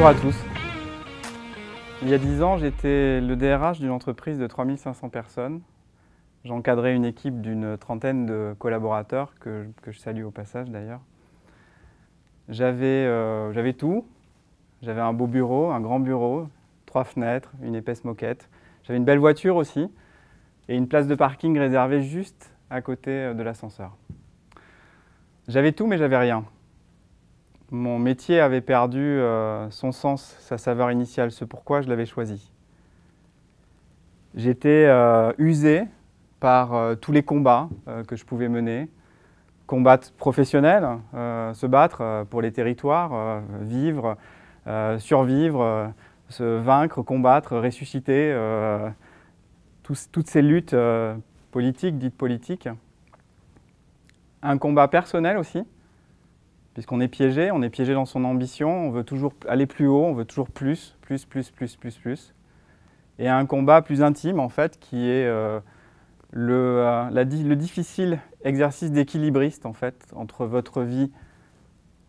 Bonjour à tous. Il y a 10 ans, j'étais le DRH d'une entreprise de 3500 personnes. J'encadrais une équipe d'une trentaine de collaborateurs, que je salue au passage d'ailleurs. J'avais tout. J'avais un beau bureau, un grand bureau, 3 fenêtres, une épaisse moquette. J'avais une belle voiture aussi et une place de parking réservée juste à côté de l'ascenseur. J'avais tout mais j'avais rien. Mon métier avait perdu son sens, sa saveur initiale, ce pourquoi je l'avais choisi. J'étais usé par tous les combats que je pouvais mener. Combats professionnels, se battre pour les territoires, vivre, survivre, se vaincre, combattre, ressusciter, toutes ces luttes politiques, dites politiques. Un combat personnel aussi, puisqu'on est piégé dans son ambition, on veut toujours aller plus haut, on veut toujours plus. Et un combat plus intime en fait, qui est le difficile exercice d'équilibriste en fait, entre votre vie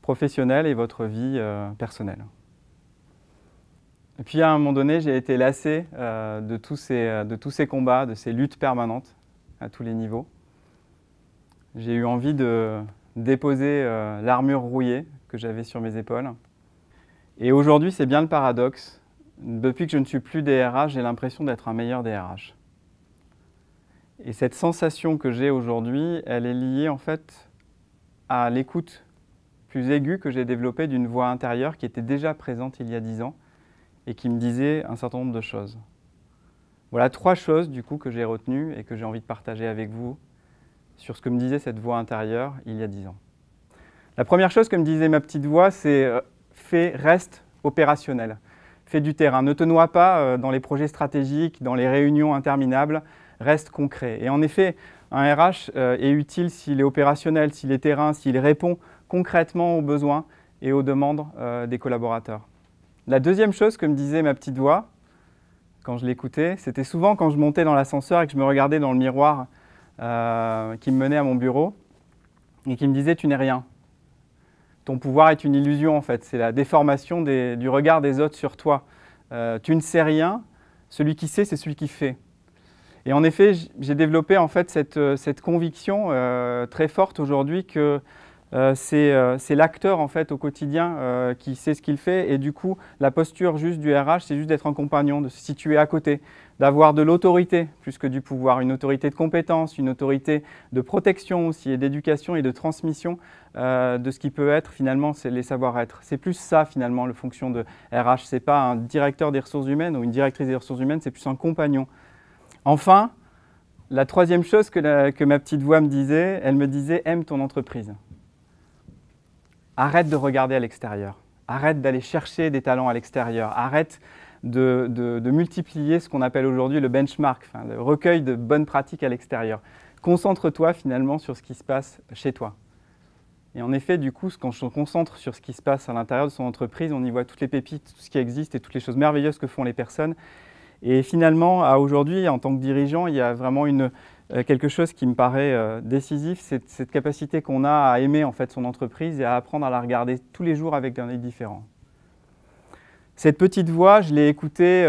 professionnelle et votre vie personnelle. Et puis à un moment donné, j'ai été lassé de tous ces combats, de ces luttes permanentes à tous les niveaux. J'ai eu envie de déposer l'armure rouillée que j'avais sur mes épaules. Et aujourd'hui, c'est bien le paradoxe. Depuis que je ne suis plus DRH, j'ai l'impression d'être un meilleur DRH. Et cette sensation que j'ai aujourd'hui, elle est liée en fait à l'écoute plus aiguë que j'ai développée d'une voix intérieure qui était déjà présente il y a 10 ans et qui me disait un certain nombre de choses. Voilà 3 choses du coup que j'ai retenues et que j'ai envie de partager avec vous sur ce que me disait cette voix intérieure il y a 10 ans. La première chose que me disait ma petite voix, c'est reste opérationnel, fais du terrain, ne te noie pas dans les projets stratégiques, dans les réunions interminables, reste concret. Et en effet, un RH est utile s'il est opérationnel, s'il est terrain, s'il répond concrètement aux besoins et aux demandes des collaborateurs. La deuxième chose que me disait ma petite voix, quand je l'écoutais, c'était souvent quand je montais dans l'ascenseur et que je me regardais dans le miroir qui me menait à mon bureau et qui me disait « tu n'es rien ». Ton pouvoir est une illusion en fait, c'est la déformation du regard des autres sur toi. Tu ne sais rien, celui qui sait, c'est celui qui fait. Et en effet, j'ai développé en fait cette conviction très forte aujourd'hui que c'est l'acteur en fait au quotidien qui sait ce qu'il fait et du coup la posture juste du RH, c'est juste d'être un compagnon, de se situer à côté, d'avoir de l'autorité plus que du pouvoir, une autorité de compétence, une autorité de protection aussi et d'éducation et de transmission de ce qui peut être finalement les savoir-être. C'est plus ça finalement la fonction de RH, c'est pas un directeur des ressources humaines ou une directrice des ressources humaines, c'est plus un compagnon. Enfin, la troisième chose que ma petite voix me disait, elle me disait « aime ton entreprise ». Arrête de regarder à l'extérieur, arrête d'aller chercher des talents à l'extérieur, arrête de multiplier ce qu'on appelle aujourd'hui le benchmark, enfin, le recueil de bonnes pratiques à l'extérieur. Concentre-toi finalement sur ce qui se passe chez toi. Et en effet, du coup, quand je me concentre sur ce qui se passe à l'intérieur de son entreprise, on y voit toutes les pépites, tout ce qui existe et toutes les choses merveilleuses que font les personnes. Et finalement, à aujourd'hui, en tant que dirigeant, il y a vraiment quelque chose qui me paraît décisif, c'est cette capacité qu'on a à aimer en fait son entreprise et à apprendre à la regarder tous les jours avec un œil différent. Cette petite voix, je l'ai écoutée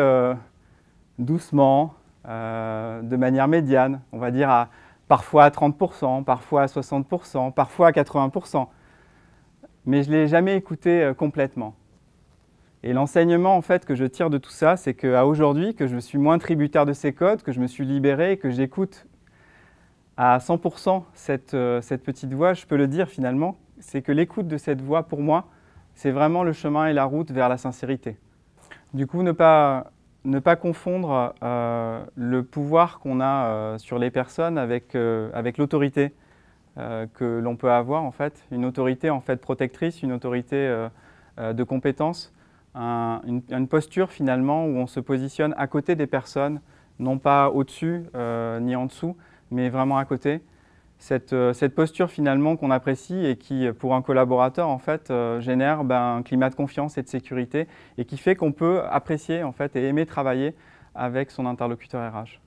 doucement, de manière médiane, on va dire parfois à 30%, parfois à 60%, parfois à 80%. Mais je ne l'ai jamais écoutée complètement. Et l'enseignement en fait, que je tire de tout ça, c'est qu'à aujourd'hui, que je suis moins tributaire de ces codes, que je me suis libéré, que j'écoute à 100% cette petite voix, je peux le dire finalement, c'est que l'écoute de cette voix, pour moi, c'est vraiment le chemin et la route vers la sincérité. Du coup, ne pas confondre le pouvoir qu'on a sur les personnes avec l'autorité que l'on peut avoir, en fait. Une autorité en fait, protectrice, une autorité de compétence, une posture finalement où on se positionne à côté des personnes, non pas au-dessus ni en dessous, mais vraiment à côté. Cette posture finalement qu'on apprécie et qui, pour un collaborateur, en fait, génère un climat de confiance et de sécurité et qui fait qu'on peut apprécier en fait, et aimer travailler avec son interlocuteur RH.